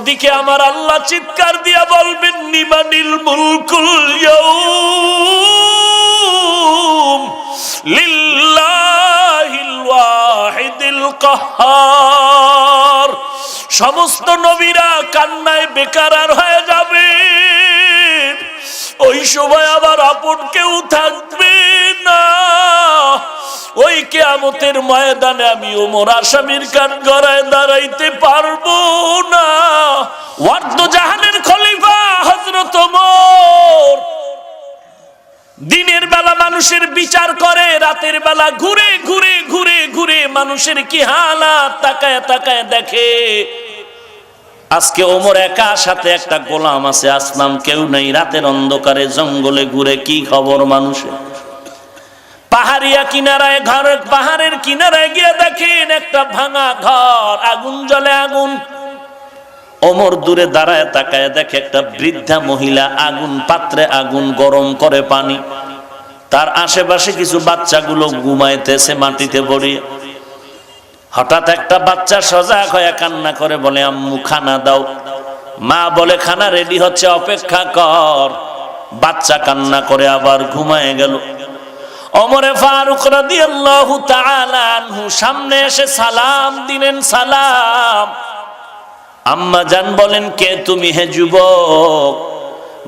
ওদিকে আমার আল্লাহ চিৎকার দিয়া বলবেন লিমানিল মুলকুল ইয়াউম লিল্লাহিল ওয়াহিদিল কাহ্হার। সমস্ত নবীরা কান্নায় বেকারার হয়ে যাবে। ওই সময় আবার আপন কেউ থাকবে না। ওই কিয়ামতের ময়দানে আমি ওমর আসামির কান গড়ায় দাঁড়াইতে পারবো না। ওয়ার্দ জাহানের খলিফা হযরত ওমর দিনের বেলা মানুষের বিচার করে, রাতের বেলা ঘুরে ঘুরে ঘুরে ঘুরে মানুষের কি হালাত তাকায় তাকায় দেখে। আজকে ওমর একা, সাথে একটা গোলাম আছে, আসলাম কেউ নেই। রাতের অন্ধকারে জঙ্গলে ঘুরে কি খবর মানুষের। পাহাড়িয়া কিনারায় ঘর, পাহাড়ের কিনারায় গিয়ে দেখেন একটা ভাঙা ঘর, আগুন জ্বলে আগুন। ওমর দূরে দাঁড়ায় তাকায় দেখে একটা বৃদ্ধা মহিলা আগুন পাত্রে আগুন গরম করে পানি। তার আশেপাশে কিছু বাচ্চাগুলো ঘুমাইতেছে মাটিতে পড়িয়ে। হঠাৎ একটা বাচ্চা সজাগ হয়ে কান্না করে বলে, আম্মু খানা দাও। মা বলে, খানা রেডি হচ্ছে, অপেক্ষা কর। বাচ্চা কান্না করে আবার ঘুমায় গেল। ওমরে ফারুক রাদিয়াল্লাহু তাআলা আনহু সামনে এসে সালাম দিলেন। সালাম। আম্মা জান বলেন, কে তুমি হে যুবক?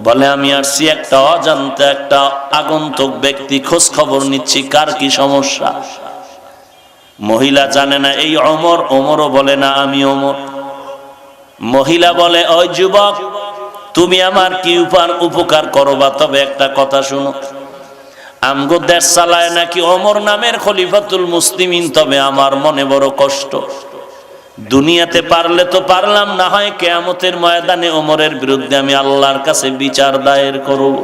বলে, আমি আসছি একটা অজান্তে একটা আগন্তুক ব্যক্তি, খোঁজ খবর নিচ্ছি কার কি সমস্যা। মহিলা জানে না এই ওমর। ওমরও বলে না আমি ওমর। মহিলা বলে, ওই যুবক তুমি আমার কি উপকার করবা? তবে একটা কথা শুনো, আমগো দেশ চালায় নাকি ওমর নামের খলিফাতুল মুসলিমিন, তবে আমার মনে বড় কষ্ট। দুনিয়াতে পারলে তো পারলাম, না হয় কিয়ামতের ময়দানে ওমরের বিরুদ্ধে আমি আল্লাহর কাছে বিচার দায়ের করব।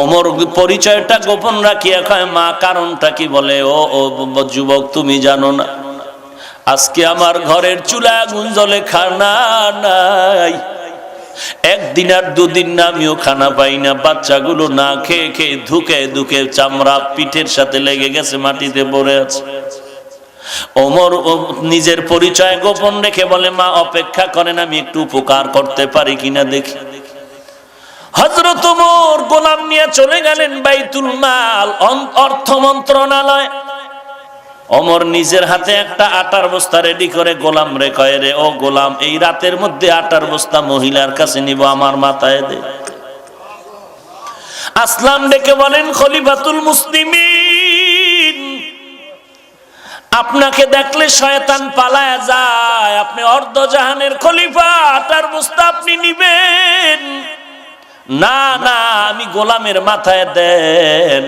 ওমর পরিচয়টা গোপন রাখিয়া কয়, মা কারণটা কি? বলে, ও যুবক তুমি জানো না, আজকে আমার ঘরের চুলায় আগুন জ্বলে, খানা নাই। একদিন আর দুদিন না আমিও খানা পাই না। বাচ্চাগুলো না খেয়ে খেয়ে ধুকে ধুকে চামড়া পিঠের সাথে লেগে গেছে, মাটিতে পড়ে আছে। ওমর নিজের পরিচয় গোপন রেখে বলে, মা অপেক্ষা করেন, আমি একটু উপকার করতে পারি কিনা দেখি। হযরত ওমর গোলাম নিয়ে চলে গেলেন বাইতুল মাল, অর্থ মন্ত্রণালয়। ওমর নিজের হাতে একটা আটার বস্তা রেডি করে গোলাম রে কয়, রে ও গোলাম, এই রাতের মধ্যে আটার বস্তা মহিলার কাছে নিব, আমার মাথায় দে। আসলাম ডেকে বলেন, খলিফাতুল মুসলিমিন, আপনাকে দেখলে শয়তান পালায়া যায়। আপনি অর্ধজাহানের খলিফা, আটার বস্তা আপনি নিবেন না? না, আমি গোলামের মাথায় দেন।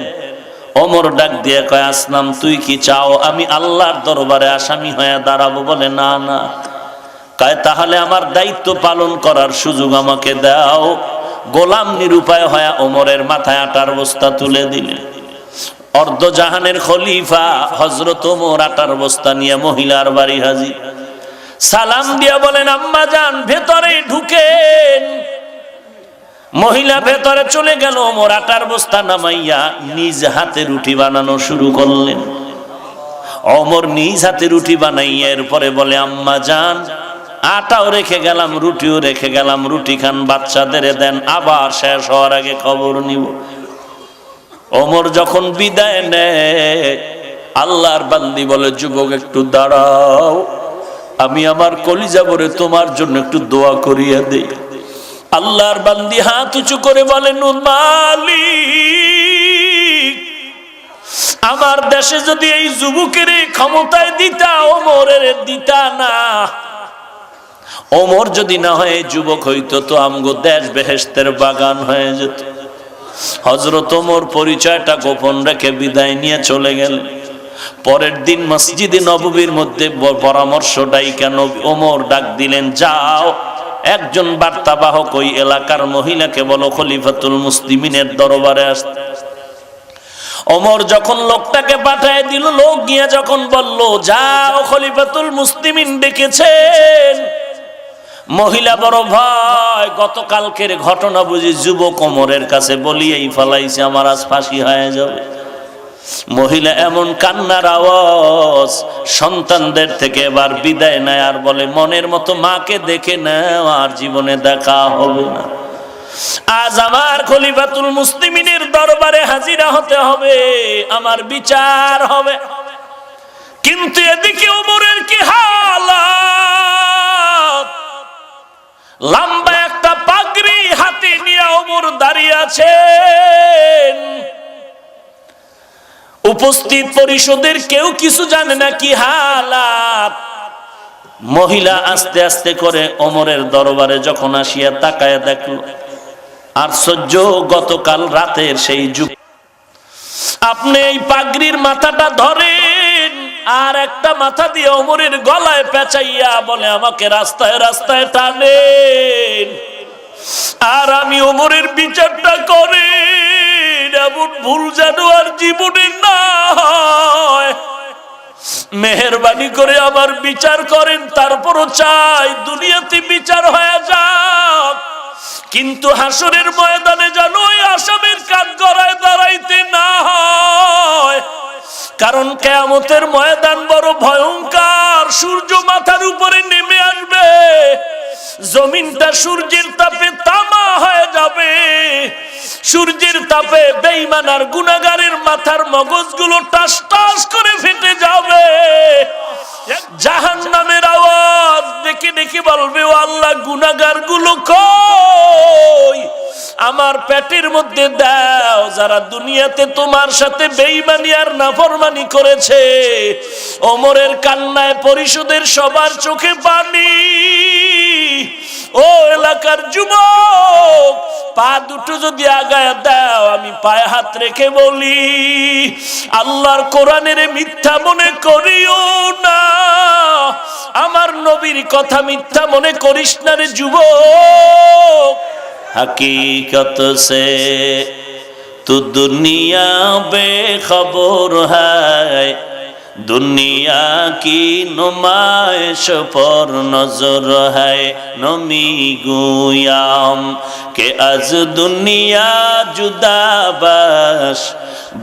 ওমর ডাক দিয়ে কয়, আসলাম তুই কি চাও আমি আল্লাহর দরবারে আসামি হয়ে দাঁড়াবো? বলে, না না। কয়, তাহলে আমার দায়িত্ব পালন করার সুযোগ আমাকে দাও। গোলাম নিরুপায় হয়ে ওমরের মাথায় আটার বস্তা তুলে দিলেন। অর্ধজাহানের খলিফা হযরত ওমর আটার বস্তা নিয়ে মহিলার বাড়ি হাজির। সালাম দিয়া বলেন, আম্মা জান ভেতরে ঢুকেন। মহিলা ভেতরে চলে গেল। ওমর আটার বস্তা নামাইয়া নিজ হাতে রুটি বানানো শুরু করলেন। ওমর নিজ হাতে রুটি বানাইয়া এরপরে বলে, আম্মা জান আটাও রেখে গেলাম, রুটিও রেখে গেলাম, রুটি খান, বাচ্চাদের দেন, আবার শেষ হওয়ার আগে খবর নিব। ওমর যখন বিদায় নেয়, আল্লাহর বান্দি বলে, যুবক একটু দাঁড়াও, আমি আমার কলিজা ভরে তোমার জন্য একটু দোয়া করিয়া দেই। আল্লাহর বান্দি হাত উঁচু করে বলেন, মালিক, আমার দেশে যদি এই যুবকের ক্ষমতায় দিতা, ওমরের দিতা না। ওমর যদি না হয় যুবক হইতো তো আমগো দেশ বেহেশতের বাগান হয়ে যেত। হযরত ওমর পরিচয়টা গোপন রেখে বিদায় নিয়ে চলে গেলেন। পরের দিন মসজিদে নববীর মধ্যে পরামর্শ ডাইকা ওমর ডাক দিলেন, যাও একজন বার্তাবাহক ওই এলাকার মহিলাকে বলো খলিফাতুল মুসলিমিনের দরবারে আসতে। ওমর যখন লোকটাকে পাঠায় দিল, লোক গিয়ে যখন বলল, যাও খলিফাতুল মুসলিমিন ডেকেছেন। মহিলা বড় ভয়, গতকালকের ঘটনা বুঝি যুবক ওমরের কাছে বলিয়েই ফেলাইছে, আমার আজ ফাঁসি হয়ে যাবে। মহিলা এমন কান্নার আওয়াজ, সন্তানদের থেকে এবার বিদায় নেয় আর বলে মনের মতো মাকে দেখে নাও, আর জীবনে দেখা হবে না। আজ আমার খলিফাতুল মুসলিমিনের দরবারে হাজিরা হতে হবে, আমার বিচার হবে। কিন্তু এদিকে ওমরের কি হালাত, লম্বা একটা পাগড়ি হাতে নিয়ে ওমর দাঁড়িয়ে আছেন। উপস্থিত পরিষদের কেউ কিছু জানে না কি হালাত। মহিলা আস্তে আস্তে করে ওমরের দরবারে যখন আসিয়া তাকায় দেখলো, আশ্চর্য, গতকাল রাতের সেই যুগ। আপনি এই পাগড়ির মাথাটা ধরেন, আর একটা মাথা দিয়ে ওমরের গলায় পেঁচাইয়া বলে আমাকে রাস্তায় রাস্তায় টানেন, আর আমি ওমরের বিচারটা করে এমন ভুল যেন আর জীবনে না হয়। মেহেরবানি করে আমার বিচার করেন, তারপরও চাই দুনিয়াতে বিচার হয়ে যাক, কিন্তু হাসরের ময়দানে যেন ওই আসামের কাঠগড়ায় দাঁড়াইতে না হয়। কারণ কিয়ামতের ময়দান বড় ভয়ঙ্কর, সূর্য মাথার উপরে নেমে আসবে, জমিনটা সূর্যের তাপে তামা হয়ে যাবে। সূর্যের তাপে বেঈমান আর গুনাহগারের মাথার মগজগুলো টাস টাস করে ফেটে যাবে। জাহান্নামের আওয়াজ ডেকে ডেকে বলবে, ও আল্লাহ, গুনাহগার গুলো কই? আমার পেটের মধ্যে দাও, যারা দুনিয়াতে তোমার সাথে বেঈমানি আর নাফরমানি করেছে। ওমরের কান্নায় পরিষদের সবার চোখে পানি। ও এলাকার যুবক, পা দুটো যদি আগায় দাও, আমি পায়ে হাত রেখে বলি, আল্লাহর কোরআনের মিথ্যা মনে করিও না, আমার নবীর কথা মিথ্যা মনে করিস না রে যুবক। हकीकत से तू दुनिया बेखबर है, दुनिया की नुमाइश पर नजर है। नमी गुयाम के अज दुनिया जुदा बाश,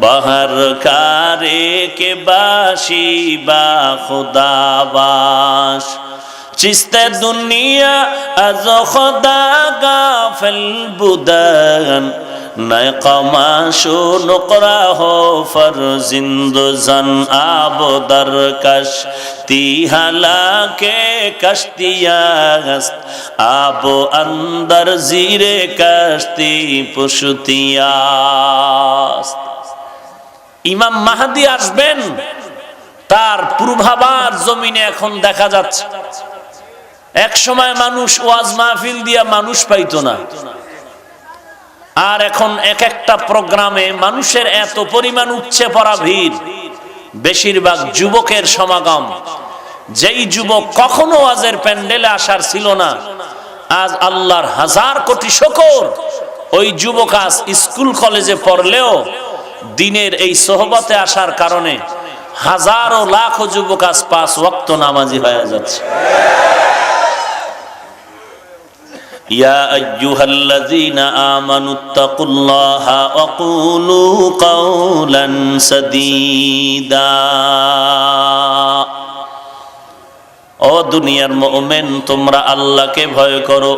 बहर कारे के बाशी बा खुदा बाश। चिस्ते दुनिया अज खुदा गाफिल बुदन, नए कमाशो नुकरा हो फरजिंद जन आब दरकश। ती हालाके कश्तियास्त आब अंदर जीरे कश्ती पुष्टियास्त। ইমাম মাহদি আসবেন, তার পূর্বাভাস জমিনে এখন দেখা যাচ্ছে। এক সময় মানুষ ওয়াজ মাহফিল দিয়া মানুষ পাইতো না, আর এখন এক একটা প্রোগ্রামে মানুষের এত পরিমাণ উপচে পড়া ভিড়, বেশিরভাগ যুবকের সমাগম। যেই যুবক কখনো ওয়াজের প্যান্ডেলে আসার ছিল না, আজ আল্লাহর হাজার কোটি শুকর, ওই যুবক আজ স্কুল কলেজে পড়লেও দিনের এই সোহবতে আসার কারণে হাজারো লাখো যুবক আজ 5 ওয়াক্ত নামাজি হয়ে যাচ্ছে। ইয়া আইয়ুহাল্লাযীনা আমানুত্তাকুল্লাহা ওয়া কুলু কাওলান সাদীদা। ও দুনিয়ার মুমিন, তোমরা আল্লাহকে ভয় করো।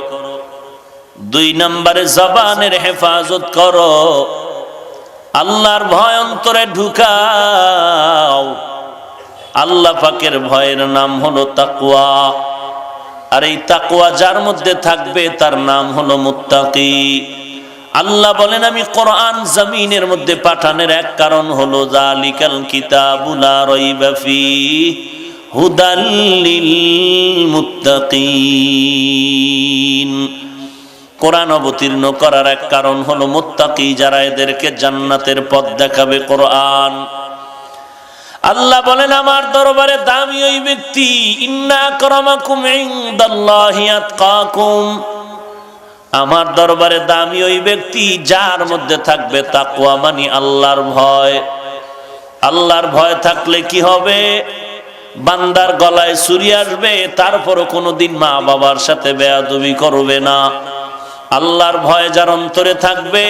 2 নম্বরে জবানের হেফাজত করো, আল্লাহর ভয় অন্তরে ঢুকাও। আল্লাহ পাকের ভয়ের নাম হলো তাকওয়া, আর এই তাকওয়া যার মধ্যে থাকবে তার নাম হলো মুত্তাকি। আল্লাহ বলেন, আমি কোরআন জমিনের মধ্যে পাঠানোর এক কারণ হলো যালিকাল কিতাবু লা রাইবা ফীহি হুদাল লিল মুত্তাকিন। কোরআন অবতীর্ণ করার এক কারণ হলো মুত্তাকি, যারা এদেরকে জান্নাতের পথ দেখাবে কোরআন। আল্লাহ বলেন, আমার দরবারে দামি ওই ব্যক্তি, ইন্না আকরামাকুম ইনদাল্লাহি আতকাকুম। আমার দরবারে দামি ওই ব্যক্তি যার মধ্যে থাকবে তাকওয়া, মানে আল্লাহর ভয়। আল্লাহর ভয় থাকলে কি হবে? বান্দার গলায় ছুরি আসবে, তারপরও কোনোদিন মা বাবার সাথে বেয়াদবি করবে না। আল্লাহর ভয় যার অন্তরে থাকবে,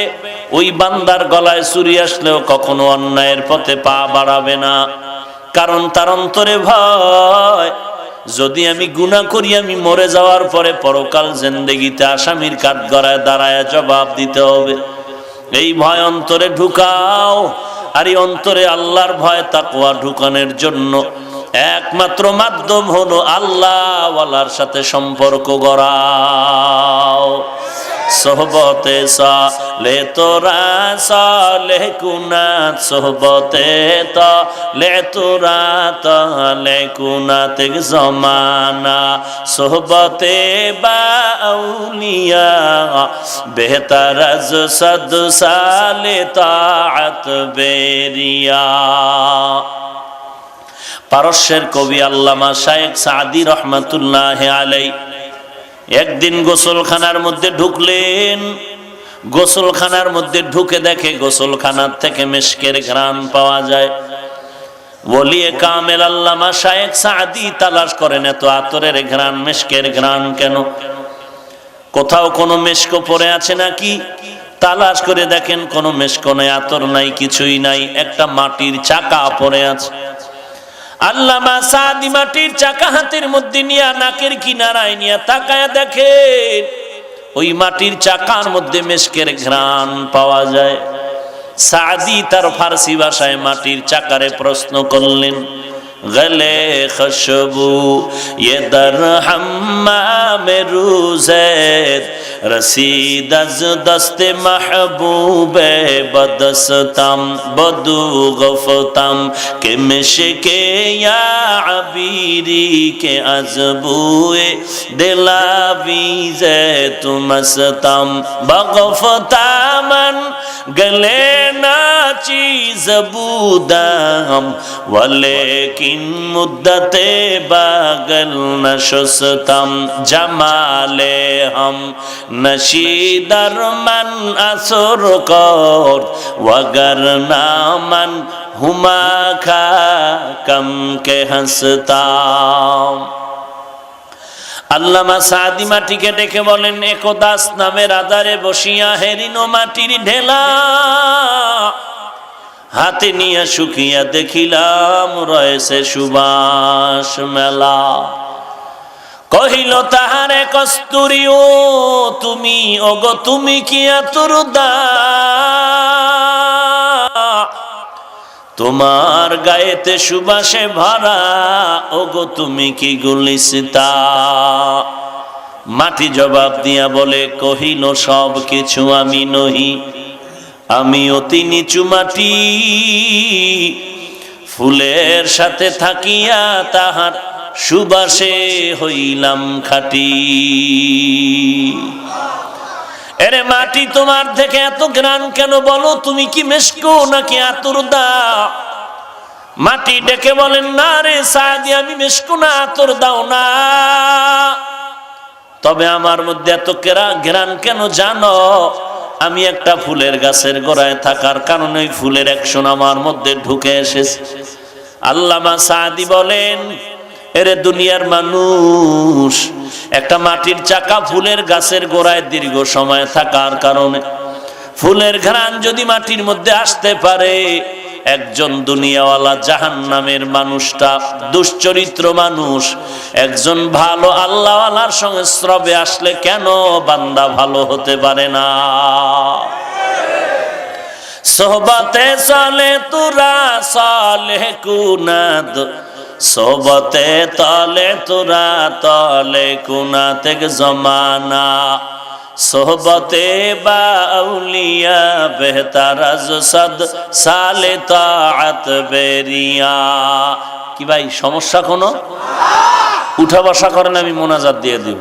ওই বান্দার গলায় ছুরি আসলেও কখনো অন্যায়ের পথে পা বাড়াবে না, কারণ তার অন্তরে ভয়, যদি আমি গুনাহ করি আমি মরে যাওয়ার পরে পরকাল জিন্দেগিতে আসামির কাঠগড়ায় দাঁড়ায় জবাব দিতে হবে। এই ভয় অন্তরে ঢুকাও। আর এই অন্তরে আল্লাহর ভয় তাকওয়া ঢুকানোর জন্য একমাত্র মাধ্যম হলো আল্লাহ ওয়ালার সাথে সম্পর্ক গড়াও। সোহবতে সালে তোরা সালে কুনাত, সোহবতে তালে তোরা তালে কুনাত জমানা, সোহবতে বা আউলিয়া বেহতর আজ সদ সালে তাআত বেরিয়া। পারস্যের কবি আল্লামা শায়েখ সাদি রহমাতুল্লাহ আলাইহি একদিন গোসলখানার মধ্যে ঢুকলেন। গোসলখানার মধ্যে ঢুকে দেখে গোসলখানার থেকে মিশকের ঘ্রাণ পাওয়া যায়। ওলিয়ে কামেল আল্লামা শায়েখ সাদি তালাশ করেন এত আতরের ঘ্রাণ, মিশকের ঘ্রাণ কেন, কোথাও কোনো মিশক পড়ে আছে নাকি। তালাশ করে দেখেন কোনো মিশক নাই, আতর নাই, কিছুই নাই, একটা মাটির চাকা পড়ে আছে। আল্লামা সাদি মাটির চাকা হাতের মধ্যে নিয়ে নাকের কিনারায় নিয়ে তাকায় দেখেন ওই মাটির চাকার মধ্যে মিশকের ঘ্রাণ পাওয়া যায়। সাদি তার ফার্সি ভাষায় মাটির চাকারে প্রশ্ন করলেন, গলে খুশবু ये दर हम्माम रूज़ेत रसीद अज दस्त महबूब बदस्तम बदू गफ्तम के मिशके या अबीरी के अजबुए दिलावीज़े तुमस्तम बगफ्तामन गले ना चीज़ बूदम वलेकिन मुद्दते बागल नशुस्तम जमाले हम नशीदर मन असुर कोर वगर नामन हुमा खा कम के हंसताम। আল্লামা সাদি মাটিকে ডেকে বলেন, একদাস নামের আধারে বসিয়া হেরিনো মাটির ঢেলা হাতে নিয়ে শুকিয়া দেখিলাম রয়েছে সুবাস মেলা। কহিল তাহারে কস্তুরী ও তুমি, ওগো তুমি কি আতুর দা, তোমার গায়েতে সুবাসে ভরা, ওগো তুমি কি গুলিস্তা। মাটি জবাব দিয়া বলে, কহিল সব কিছু আমি নহি, আমি অতি নিচু মাটি, ফুলের সাথে থাকিয়া তাহার সুবাসে হইলাম খাঁটি। এরে মাটি তোমার থেকে এত ঘ্রাণ কেন, বলো তুমি কি মিশকো নাকি আতর দা। মাটি ডেকে বলেন, না রে সাদি আমি মিশকো না, আতর দাও না, তবে আমার মধ্যে এত ঘ্রাণ কেন জানো, আমি একটা ফুলের গাছের গোড়ায় থাকার কারণে ওই ফুলের অ্যাকশন আমার মধ্যে ঢুকে এসেছে। আল্লামা সাদি বলেন, এরে দুনিয়ার মানুষ, একটা মাটির চাকা ফুলের গাছের গোড়ায় দীর্ঘ সময় থাকার কারণে ফুলের ঘ্রাণ যদি মাটির মধ্যে আসতে পারে, একজন দুনিয়াওয়ালা জাহান্নামের মানুষটা দুশ্চরিত্র মানুষ একজন ভালো আল্লাহওয়ালার সংস্রবে আসলে কেন বান্দা ভালো হতে পারে না। সোহবতে সালে তুরা সালেহ কুনাদ, সোহবতে তালে তুরা তালে কুনাত জমানা, সোহবতে বা আউলিয়া বেহতার আজ সদ সালে তাআত বেরিয়া। কি ভাই সমস্যা কোনো? উঠা বসা করেন, আমি মোনাজাত দিয়ে দিব,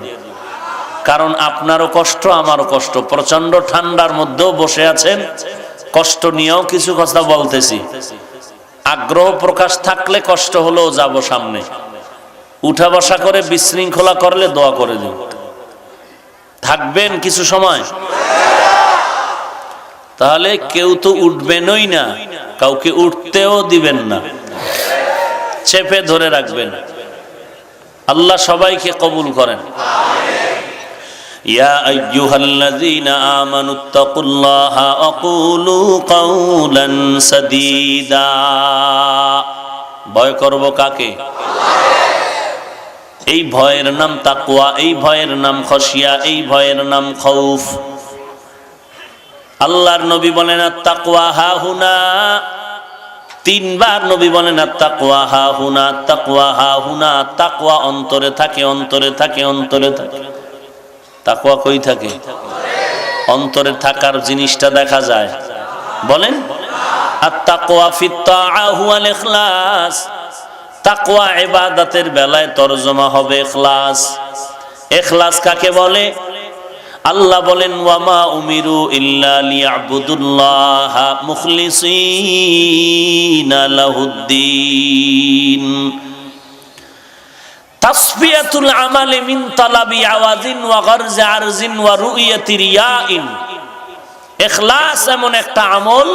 কারণ আপনারও কষ্ট আমারও কষ্ট। প্রচন্ড ঠান্ডার মধ্যেও বসে আছেন, কষ্ট নিয়েও কিছু কথা বলতেছি। আগ্রহ প্রকাশ থাকলে কষ্ট হলেও যাব সামনে, উঠা বসা করে বিশৃঙ্খলা করলে দোয়া করে দিব। থাকবেন কিছু সময়, তাহলে কেউ তো উঠবেনই না, কাউকে উঠতেও দিবেন না, চেপে ধরে রাখবেন। আল্লাহ সবাইকে কবুল করেন। ইয়া আইয়ুহাল্লাযীনা আমানুত্তাকুল্লাহা ওয়া কুলু কাওলান সাদীদা। ভয় করব কাকে? এই ভয়ের নাম তাকওয়া, এই ভয়ের নাম খশিয়া, এই ভয়ের নাম খৌফ। আল্লাহর নবী বলেন আত-তাকওয়া হাহুনা, তিনবার নবী বলেন আত-তাকওয়া হাহুনা, তাকওয়া হাহুনা। তাকওয়া অন্তরে থাকে, অন্তরে থাকে, অন্তরে থাকে। তাকওয়া কই থাকে? অন্তরে থাকার জিনিসটা দেখা যায়, বলেন। আত-তাকওয়া ফিত তাআ হুয়াল ইখলাস। তাকওয়া ইবাদতের বেলায় তরজমা হবে ইখলাস। ইখলাস কাকে বলে? আল্লাহ বলেন ওয়ামা উমিরু ইল্লা লিয়াবুদুল্লাহা মুখলিসিনা লাহুদ্দিন। তাসফিয়াতুল আমালি মিন তালাবি আওয়াজিন ওয়া গারজি আরজিন ওয়া রুইয়াতি রিয়াইন। ইখলাস এমন একটা আমল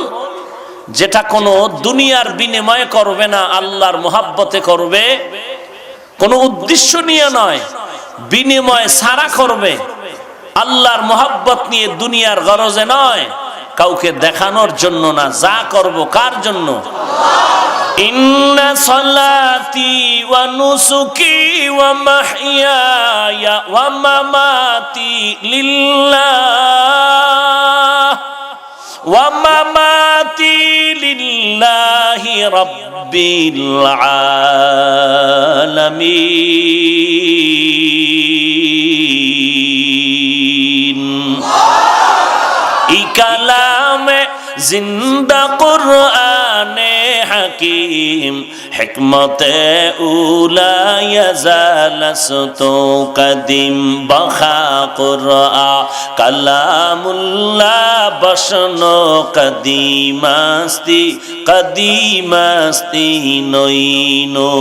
যেটা কোনো দুনিয়ার বিনিময়ে করবে না, আল্লাহর মুহাব্বতে করবে, কোনো উদ্দেশ্য নিয়ে নয়, বিনিময় ছাড়া করবে, আল্লাহর মুহাব্বত নিয়ে, দুনিয়ার গরজে নয়, কাউকে দেখানোর জন্য না। যা করব কার জন্য? ইন্না সালাতি ওয়া নুসুকি ওয়া মাহইয়ায়া ওয়া মামাতি লিল্লাহ ওয়া মামাতি লিল্লাহি রাব্বিল আলামিন। এই কালামে জিন্দা কুরআনে হাকিম, হিকমতে উলা ইয়াজালাসতু কদিম বখা কুরআ কালামুল্লাহ বসনো কদিমাস্তি কদিমাস্তি নইনো।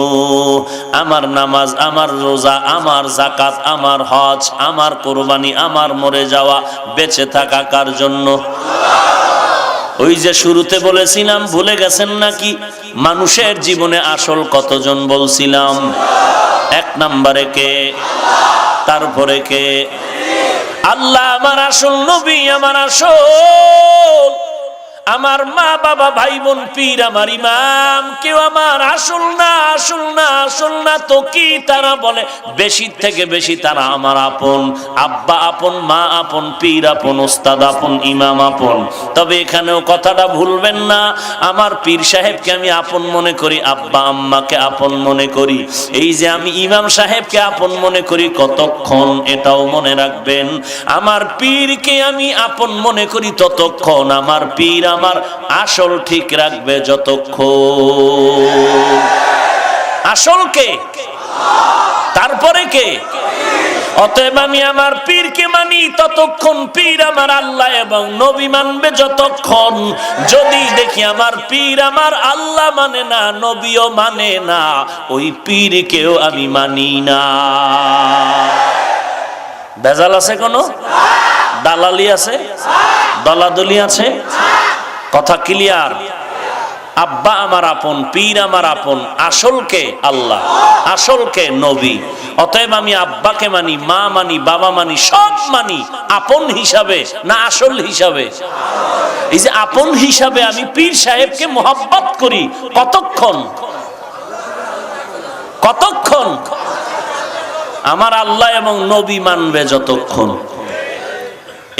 আমার নামাজ, আমার রোজা, আমার যাকাত, আমার হজ, আমার কুরবানি, আমার মরে যাওয়া, বেঁচে থাকা কার জন্য? ওই যে শুরুতে বলেছিলাম, ভুলে গেছেন নাকি? মানুষের জীবনে আসল কতজন বলছিলাম? এক নম্বরে কে? তারপরে কে? আল্লাহ আমার আসল, নবী আমার আসল, আমার মা বাবা ভাই বোন পীর আমার ইমাম কেউ আমার আসল না। আসল না, আসল না তো কি? তারা বলে বেশি থেকে বেশি তারা আমার আপন। আব্বা আপন, মা আপন, পীর আপন, ওস্তাদ আপন, ইমাম আপন। তবে এখানেও কথাটা ভুলবেন না, আমার পীর সাহেবকে আমি আপন মনে করি, আব্বা আম্মাকে আপন মনে করি। এই যে আমি ইমাম সাহেবকে আপন মনে করি কতক্ষণ, এটাও মনে রাখবেন। আমার পীরকে আমি আপন মনে করি ততক্ষণ, আমার পীর আমার আসল ঠিক রাখবে যতক্ষণ। আসল কে? তারপরে কে? অতএব আমি আমার পীরকে মানি ততক্ষণ, পীর আমার আল্লাহ এবং নবী মানবে যতক্ষণ। যদি দেখি আমার পীর আমার আল্লাহ মানে না, নবীও মানে না, ওই পীরকেও আমি মানি না। ভেজাল আছে কোনো? দালালি আছে? দলাদলি আছে? কথা ক্লিয়ার? আব্বা আমার আপন, পীর আমার আপন, আসলকে আল্লাহ, আসলকে নবী। অতএব আমি আব্বাকে মানি, মা মানি, বাবা মানি, সব মানি আপন হিসাবে না আসল হিসাবে? এই যে আপন হিসাবে আমি পীর সাহেবকে মোহাব্বত করি কতক্ষণ? কতক্ষণ? আমার আল্লাহ এবং নবী মানবে যতক্ষণ।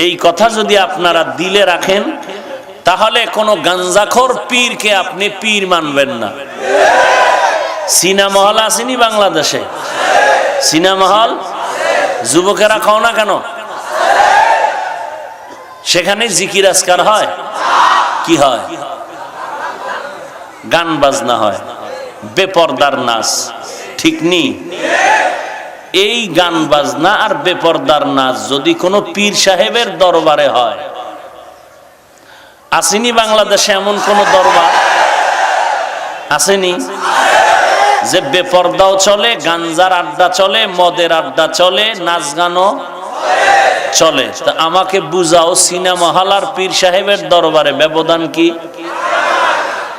এই কথা যদি আপনারা দিলে রাখেন, তাহলে কোন গাঞ্জাখোর পীরকে আপনি পীর মানবেন না। সিনেমা হল আসেনি বাংলাদেশে? সিনেমা হল যুবকেরা খাও না কেন? সেখানে জিকির আজকার হয়, কি হয়? গান বাজনা হয়, বেপরদার নাচ, ঠিক নি? এই গান বাজনা আর বেপরদার নাচ যদি কোনো পীর সাহেবের দরবারে হয়, আসেনি বাংলাদেশে এমন কোন দরবার? আসেনি যে বেপরদাও চলে, গাঞ্জার আড্ডা চলে, মদের আড্ডা চলে, নাচ গানও চলে? তা আমাকে বুঝাও, সিনেমা হল আর পীর সাহেবের দরবারে ব্যবধান কি?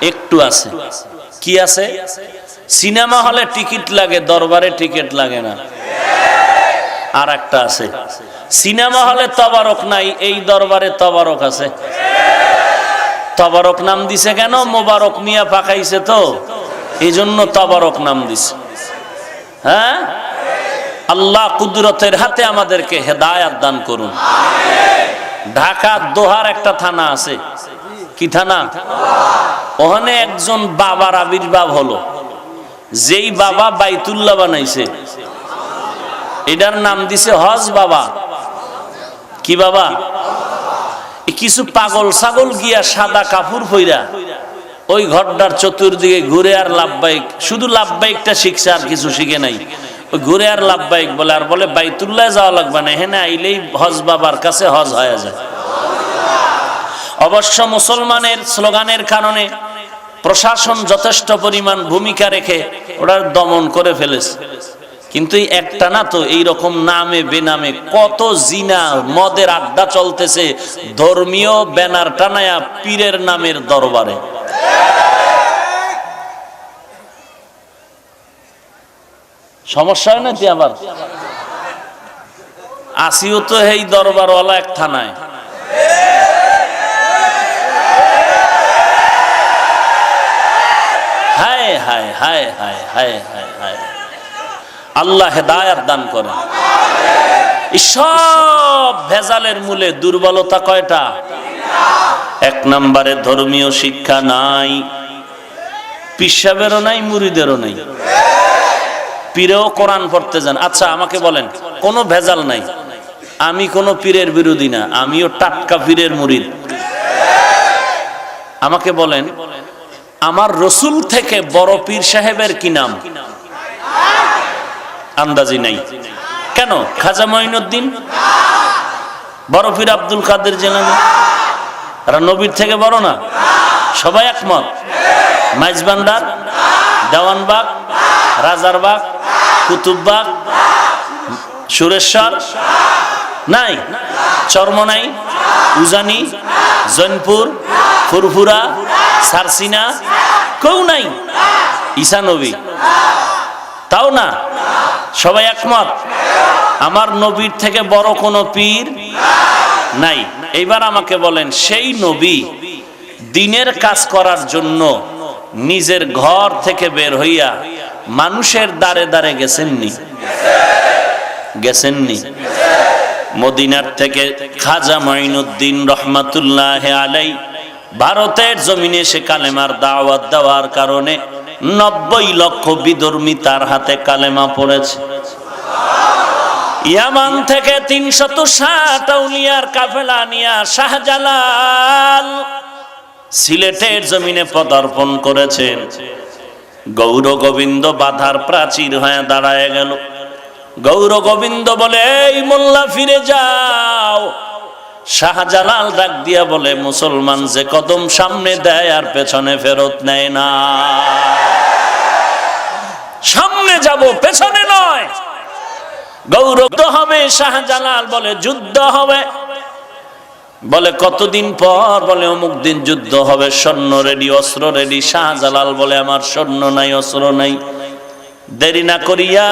একটু আছে। কি আছে? সিনেমা হলে টিকিট লাগে, দরবারে টিকিট লাগে না। আর একটা আছে। সিনেমা হলে তবারক নাই, এই দরবারে তবারক আছে। তবারক নাম দিছে কেন? মোবারক মিয়া পাকাইছে তো, এই জন্য তবারক নাম দিছে। হ্যাঁ, আল্লাহ কুদরতের হাতে আমাদেরকে হেদায়াত দান করুন। ঢাকা দোহার একটা থানা আছে, কি থানা? ওখানে একজন বাবার আবির্ভাব হলো, যেই বাবা বাইতুল্লাহ বানাইছে, এটার নাম দিছে হজ বাবা। কি বাবা? কিছু পাগল ছাগল গিয়া সাদা কাপড় পইরা ওই ঘরটার চতুর্দিকে ঘুরে আর লাভবাহিক, শুধু লাভবাহিকটা শিখছে, আর কিছু শিখে নাই। ওই ঘুরে আর লাভবাহিক বলে, আর বলে বাইতুল্লাহ যাওয়া লাগবে না, এখানে আইলেই হজ বাবার কাছে হজ হয়ে যায়। অবশ্য মুসলমানের স্লোগানের কারণে প্রশাসন যথেষ্ট পরিমাণ ভূমিকা রেখে ওরা দমন করে ফেলেছে। কিন্তু একটা না তো, এইরকম নামে বেনামে কত জিনা মদের আড্ডা চলতেছে ধর্মীয় ব্যানার টানায়া পীরের নামের দরবারে। সমস্যা হয় না কি? আবার আসিও তো এই দরবারওয়ালা এক থানায়। হায় হায় হায় হায় হায় হায় হায়, আল্লাহ হেদায়াত দান করেন। সব ভেজালের মূলে দুর্বলতা কয়টা? এক নম্বরে ধর্মীয় শিক্ষা নাই, পিসাবেরও নাই, মুরিদেরও নাই। পীরেও কোরআন পড়তে যান। আচ্ছা আমাকে বলেন, কোনো ভেজাল নাই, আমি কোনো পীরের বিরোধী না, আমিও টাটকা পীরের মুরিদ। আমাকে বলেন, আমার রসুল থেকে বড় পীর সাহেবের কি নাম? আন্দাজি নাই। কেন? খাজা মঈনুদ্দিন, বড় পীর আব্দুল কাদের জিলানী, এরা নবীর থেকে বড় না? সবাই একমত? মাইজবান্ডার, দেওয়ানবাগ, রাজারবাগ, কুতুববাগ, সুরেশ্বর নাই, চরমনাই, উজানি, জৈনপুর, ফুরফুরা, সারসিনা, কেউ নাই। ঈসা নবী, তাও না? সবাই একমত? আমার নবীর থেকে বড় কোনো পীর নাই। এইবার আমাকে বলেন, সেই নবী দিনের কাজ করার জন্য নিজের ঘর থেকে বের হইয়া মানুষের দ্বারে দ্বারে গেছেননি? গেছেননি? মদিনার থেকে খাজা মঈনুদ্দিন রহমাতুল্লাহ আলাই ভারতের জমিনে সে কালেমার দাওয়াত দেওয়ার কারণে 90 লক্ষ বিধর্মী তার হাতে কালেমা পড়েছে। ইয়ামান থেকে 360 আউলিয়ার কাফেলা নিয়া শাহজালাল সিলেটের জমিনে পদার্পণ করেছেন। গৌর গোবিন্দ বাধার প্রাচীর হয়ে দাঁড়ায় গেল। গৌর গোবিন্দ বলে, এই মোল্লা ফিরে যাও। শাহজালাল ডাক দিয়া বলে, মুসলমান যে কদম সামনে দেয় আর পেছনে ফেরত নেয় না। সামনে যাব, পেছনে নয়। গৌরব হবে। শাহজালাল বলে, যুদ্ধ হবে। বলে কতদিন পর? বলে অমুক দিন যুদ্ধ হবে, সৈন্য রেডি, অস্ত্র রেডি। শাহজালাল বলে, আমার সৈন্য নাই, অস্ত্র নাই। দেরি না করিয়া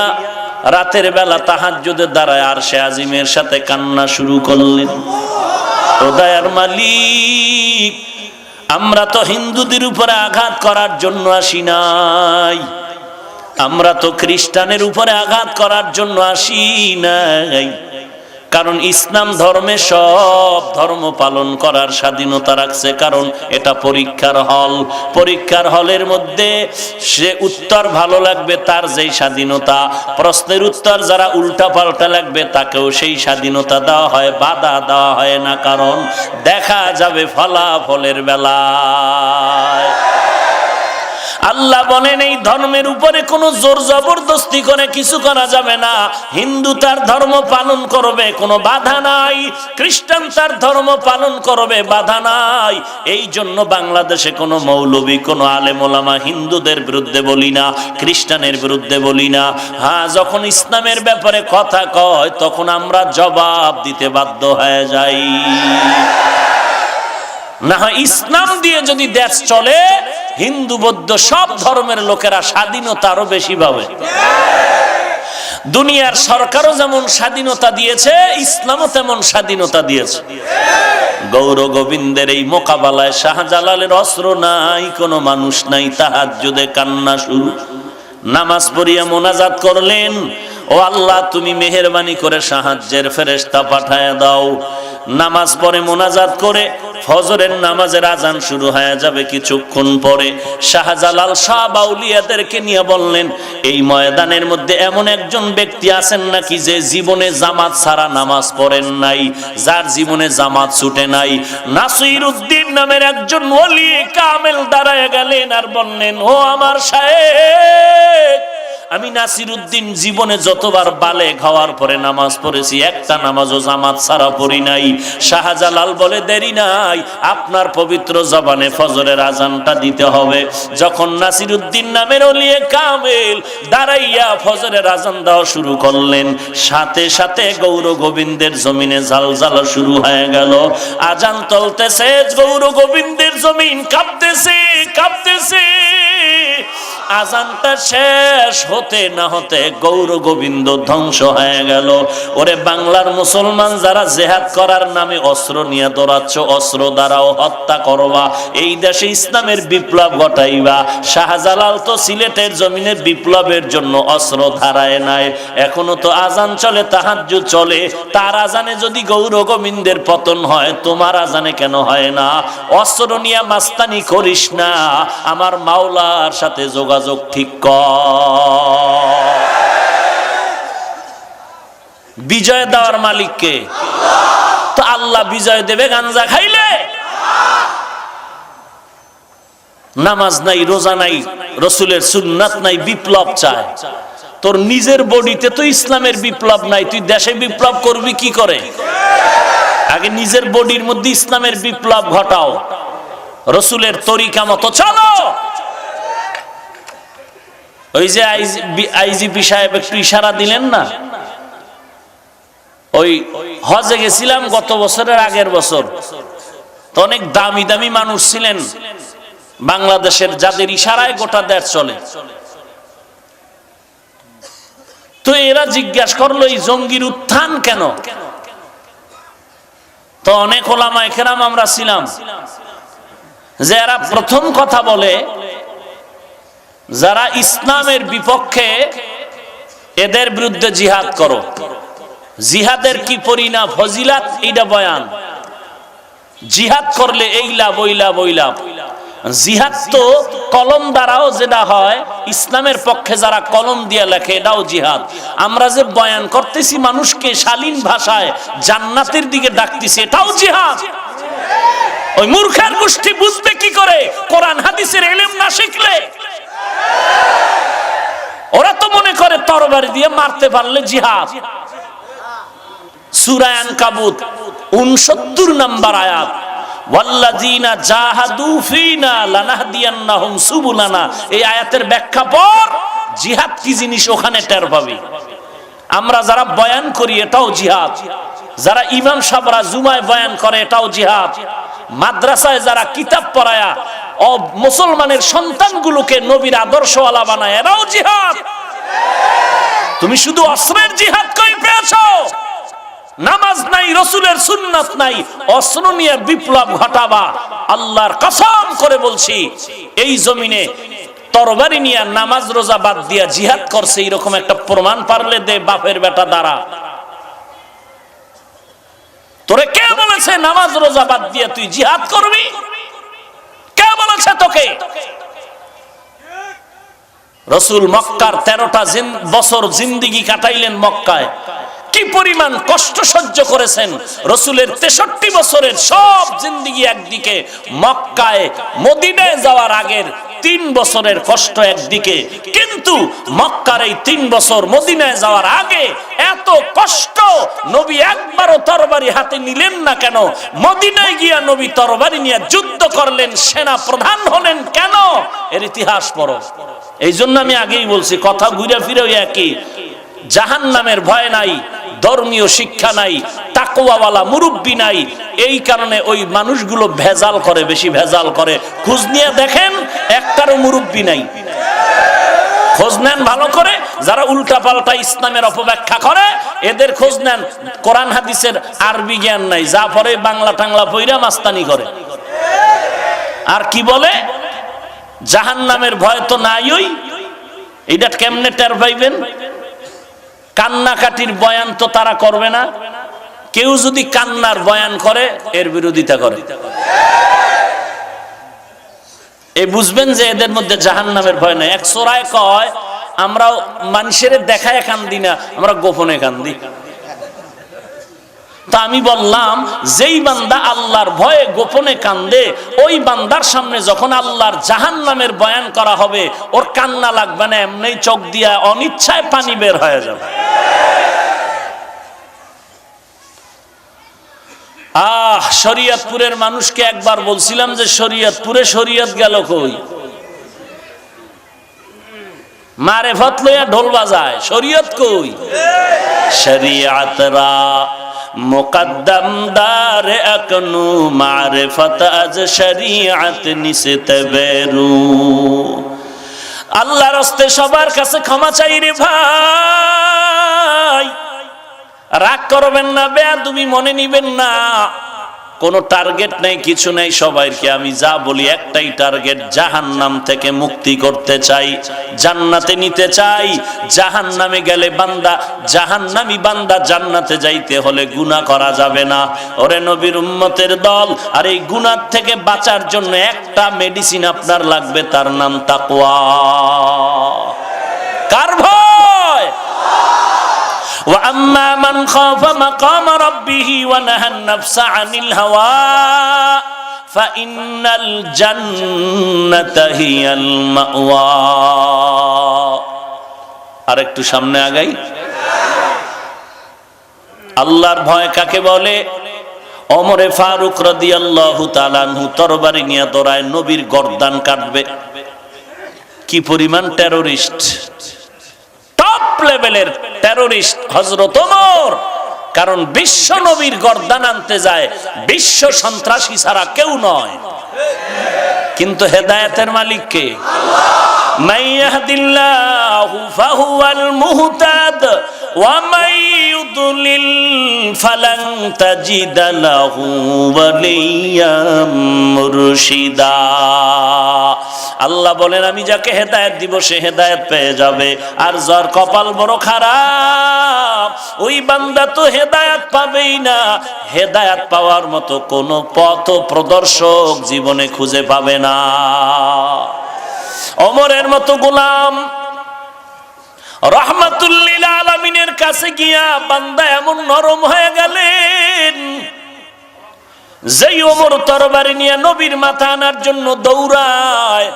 রাতের বেলা তাহাজ্জুদে দাঁড়ায় আরশে আজিমের সাথে কান্না শুরু করলেন। ও দয়ার মালিক, আমরা তো হিন্দুদের উপরে আঘাত করার জন্য আসি নাই, আমরা তো খ্রিস্টানের উপরে আঘাত করার জন্য আসি নাই। কারণ ইসলাম ধর্মে সব ধর্ম পালন করার স্বাধীনতা রাখছে, কারণ এটা পরীক্ষার হল। পরীক্ষার হলের মধ্যে সে উত্তর ভালো লাগবে তার যেই স্বাধীনতা, প্রশ্নের উত্তর যারা উল্টা পাল্টা লাগবে তাকেও সেই স্বাধীনতা দেওয়া হয়, বাধা দেওয়া হয় না। কারণ দেখা যাবে ফলাফলের বেলায়। আল্লাহ বলেন, এই ধর্মের উপরে কোনো জোর জবরদস্তি করে কিছু করা যাবে না। হিন্দু তার ধর্ম পালন করবে, কোনো বাধা নাই। খ্রিস্টান তার ধর্ম পালন করবে, বাধা নাই। এই জন্য বাংলাদেশে কোনো মৌলবী, কোনো আলেম ওলামা হিন্দুদের বিরুদ্ধে বলি না, খ্রিস্টানের বিরুদ্ধে বলি না। হ্যাঁ, যখন ইসলামের ব্যাপারে কথা কয় তখন আমরা জবাব দিতে বাধ্য হয়ে যাই। না হয় ইসলাম দিয়ে যদি দেশ চলে, হিন্দু বৌদ্ধ সব ধর্মের লোকেরা স্বাধীনতা আরো বেশি পাবে। দুনিয়ার সরকারও যেমন স্বাধীনতা দিয়েছে, ইসলামও তেমন স্বাধীনতা দিয়েছে। গৌর গোবিন্দের এই মোকাবেলায় শাহজালালের অস্ত্র নাই, কোনো মানুষ নাই। তাহাজ্জুদে কান্না শুরু, নামাজ পড়িয়া মোনাজাত করলেন, ও আল্লাহ তুমি মেহেরবানি করে সাহায্যের ফেরেশতা পাঠায় দাও। নামাজ পড়ে মোনাজাত করে ফজরের নামাজের আজান শুরু হয়ে যাবে কিছুক্ষণ পরে। শাহজালাল শাহ বাউলিয়াদেরকে নিয়ে বললেন, এই ময়দানের মধ্যে এমন একজন ব্যক্তি আছেন নাকি যে জীবনে জামাত ছাড়া নামাজ পড়েন নাই, যার জীবনে জামাত ছুটে নাই? নাসিরউদ্দিন নামের একজন ওলি কামেল দাঁড়ায় গেলেন আর বললেন, ও আমার শায়েখ, আমি নাসিরউদ্দিন জীবনে যতবার বালেগ হওয়ার পরে নামাজ পড়েছি, একটা নামাজও জামাত ছাড়া পড়ি নাই। শাহজালাল বলে, দেরি নাই, আপনার পবিত্র জবানে ফজরের আজানটা দিতে হবে। যখন নাসিরউদ্দিন নামের ওলিয়ে কামেল দাঁড়াইয়া ফজরের আজান দেওয়া শুরু করলেন, সাথে সাথে গৌর গোবিন্দের জমিনে জালজালা শুরু হয়ে গেল। আজান চলতেছে, গৌর গোবিন্দের জমিন কাঁপতেছে কাঁপতেছে। আজানটা শেষ হতে না হতে গৌর গোবিন্দ ধ্বংস হয়ে গেল। ওরে বাংলার মুসলমান যারা জেহাদ করার নামে অস্ত্র নিয়ে দৌড়াচ্ছ, অস্ত্র দ্বারাও হত্যা করবা, এই দেশে ইসলামের বিপ্লব ঘটাইবা। শাহজালাল তো সিলেটের জমিনে বিপ্লবের জন্য অস্ত্র ধারায় নাই, এখনো তো আজান চলে, তাহাজ্জুদ চলে। তার আজানে যদি গৌর গোবিন্দের পতন হয়, তোমার আজানে কেন হয় না? অস্ত্র নিয়ে মাস্তানি করিস না, আমার মাওলার সাথে যোগাযোগ ঠিক কর। বিজয় দেওয়ার মালিক কে? তো আল্লাহ বিজয় দেবে গাঞ্জা খাইলে? নামাজ নাই, রোজা নাই, রসুলের সুন্নাত নাই, বিপ্লব চায়। তোর নিজের বডিতে তো ইসলামের বিপ্লব নাই, তুই দেশে বিপ্লব করবি কি করে? আগে নিজের বডির মধ্যে ইসলামের বিপ্লব ঘটাও, রসুলের তরিকা মতো চলো। ওই যে আইজিপি সাহেব একটু ইশারা দিলেন না, ওই হজে গেছিলাম গত বছরের আগের বছর, তো অনেক দামি দামি মানুষ ছিলেন বাংলাদেশের, যাদের ইশারায় গোটা দেশ চলে। তো এরা জিজ্ঞাসা করলো, এই জঙ্গির উত্থান কেন? তো অনেক ওলামায়ে কেরাম আমরা ছিলাম, যে এরা প্রথম কথা বলে, যারা ইসলামের বিপক্ষে এদের বিরুদ্ধে জিহাদ করো। জিহাদের কি পরিণাম, ফজিলাত, এইটা বয়ান। জিহাদ করলে এই লাভ ওই লাভ ওই লাভ। জিহাদ তো কলম দ্বারাও যেটা হয়, ইসলামের পক্ষে যারা কলম দিয়ে লেখে, এটাও জিহাদ। আমরা যে বয়ান করতেছি, মানুষকে শালীন ভাষায় জান্নাতের দিকে ডাকতেছি, এটাও জিহাদ। ওই মূর্খের গোষ্ঠী বুঝবে কি করে কোরআন হাদিসের ইলম না শিখলে? ওরা তো মনে করে তরবারি দিয়ে মারতে পারলে জিহাদ। সূরা আনকাবুত 69 নম্বর আয়াত, ওয়াল্লাযীনা জাহাদু ফীনা লানাহদিয়ান্নাহুম সুবুলানা। এই আয়াতের ব্যাখ্যা পর, জিহাদ কি জিনিস ওখানে টের পাবি। আমরা যারা বয়ান করি, এটাও জিহাদ। যারা ইমাম সাহেবরা জুমায় বয়ান করে, এটাও জিহাদ। মাদ্রাসায় যারা কিতাব পড়ায়া ও মুসলমানের সন্তানগুলোকে নবীর আদর্শওয়ালা বানায়, এরাও জিহাদ। তুমি শুধু অস্ত্রের জিহাদ কই পেয়েছো? নামাজ নাই, রসুলের সুন্নাত নাই, অস্ত্র নিয়ে বিপ্লব ঘটাবা। আল্লাহর কসম করে বলছি, এই জমিনে তরবারি নিয়ে নামাজ রোজা বাদ দিয়া জিহাদ করছে, এরকম একটা প্রমাণ পারলে দে, বাপের বেটা দ্বারা। তোরে কে বলেছে নামাজ রোজা বাদ দিয়া তুই জিহাদ করবি? কে বলেছে তোকে? রসুল মক্কার 13টা বছর জিন্দিগি কাটাইলেন মক্কায়, কি পরিমাণ কষ্ট সহ্য করেছেন। রসুলের 63 বছরের সব জিন্দিগি একদিকে, মক্কায় মদিনায় যাওয়ার আগের 3 বছরের কষ্ট একদিকে। কিন্তু মক্কার এই 3 বছর, মদিনায় যাওয়ার আগে এত কষ্ট, নবী একবারও তরবারি হাতে নিলেন না কেন? মদিনায় গিয়া নবী তরবারি নিয়ে যুদ্ধ করলেন, সেনা প্রধান হলেন কেন? এর ইতিহাস পড়ো। এই জন্য আমি আগেই বলছি, কথা ঘুরে ফিরে একই। জাহান্নামের ভয় নাই, ধর্মীয় শিক্ষা নাই, তাকওয়াওয়ালা মুরব্বী নাই। এই কারণে ওই মানুষগুলো ভেজাল করে, বেশি ভেজাল করে। খোঁজ নিয়ে দেখেন, একটারও মুরব্বী নাই। খোঁজ নেন ভালো করে, যারা উল্টা পাল্টা ইসলামের অপব্যাখ্যা করে এদের খোঁজ নেন। কোরআন হাদিসের আরবি জ্ঞান নাই, যা পরে বাংলা টাংলা পইরা মাস্তানি করে। আর কি বলে জাহান্নামের ভয় তো নাই। ওই এটা কেমনে টের পাইবেন? কান্নাকাটির বয়ান তো তারা করবে না। কেউ যদি কান্নার বয়ান করে এর বিরোধিতা করে, এই বুঝবেন যে এদের মধ্যে জাহান্নামের ভয় নাই। এক সোরায় কয় আমরা মানুষের দেখায় কান্দি না, আমরা গোপনে কান্দি। তা আমি বললাম যেই বান্দা আল্লাহর ভয়ে গোপনে কান্দে ওই বান্দার সামনে যখন আল্লাহর জাহান্নামের বয়ান করা হবে ওর কান্না লাগবে না, এমনি চোখ দিয়া অনিচ্ছায় পানি বের হয়ে যাবে। শরীয়তপুরের মানুষকে একবার বলছিলাম যে শরীয়তপুরে শরীয়ত গেল কই? মারেফত লইয়া ঢোল বাজায়, শরীয়ত কই? শরীয়তরা মুকদ্দম দার আকনু মারিফত আজ শরীয়ত নিসতে বেরু। আল্লাহর রাস্তে সবার কাছে ক্ষমা চাই রে ভাই, রাগ করবেন না, বেয়াদবি মনে নিবেন না। কোনো টার্গেট নেই, কিছু নেই। সবাইকে আমি যা বলি একটাই টার্গেট, জাহান্নাম থেকে মুক্তি করতে চাই, জান্নাতে নিতে চাই। জাহান্নামে গেলে বান্দা জাহান্নামী বান্দা জান্নাতে যাইতে হলে গুনাহ করা যাবে না। ওরে নবীর উম্মতের দল, আর এই গুনাহ থেকে বাঁচার জন্য একটা মেডিসিন আপনার লাগবে, তার নাম তাকওয়া। কার ভয়? وَأَمَّا مَنْ خَافَ مَقَامَ رَبِّهِ وَنَهَى النَّفْسَ عَنِ الْهَوَىٰ فَإِنَّ الْجَنَّةَ هِيَ الْمَأْوَىٰ। আর একটু সামনে আগাই। আল্লাহর ভয় কাকে বলে? ওমরে ফারুক রাদিয়াল্লাহু তাআলা আনহু তরবারি নিয়ে দৌড়ায়, নবীর গর্দান কাটবে। কি পরিমাণ টেররিস্ট, টপ লেভেলের টেররিস্ট হযরত ওমর। কারণ বিশ্ব নবীর গর্দান আনতে যায় বিশ্ব সন্ত্রাসী ছাড়া কেউ নয়। কিন্তু হেদায়েতের মালিক কে? আল্লাহ। মান ইয়াহদিল্লাহু ফাহুয়াল মুহতাদ ওয়া মান ইউদ্লিল ফালান তাজিদ লাহু ওয়ালিয়াম মুরশিদা। আল্লাহ বলেন আমি যাকে হেদায়েত দিব সে হেদায়েত পেয়ে যাবে, আর যার কপাল বড় খারাপ ওই বান্দা তো হেদায়েত পাবেই না। হেদায়েত পাওয়ার মতো কোনো পথ প্রদর্শক জীবনে খুঁজে পাবে না। ওমরের মতো গোলাম রাহমাতুল লিল আলামিনের কাছে গিয়া বান্দা এমন নরম হয়ে গেলেন, যেই ওমর তরবারি নিয়ে নবীর মাথা আনার জন্য দৌড়ায়,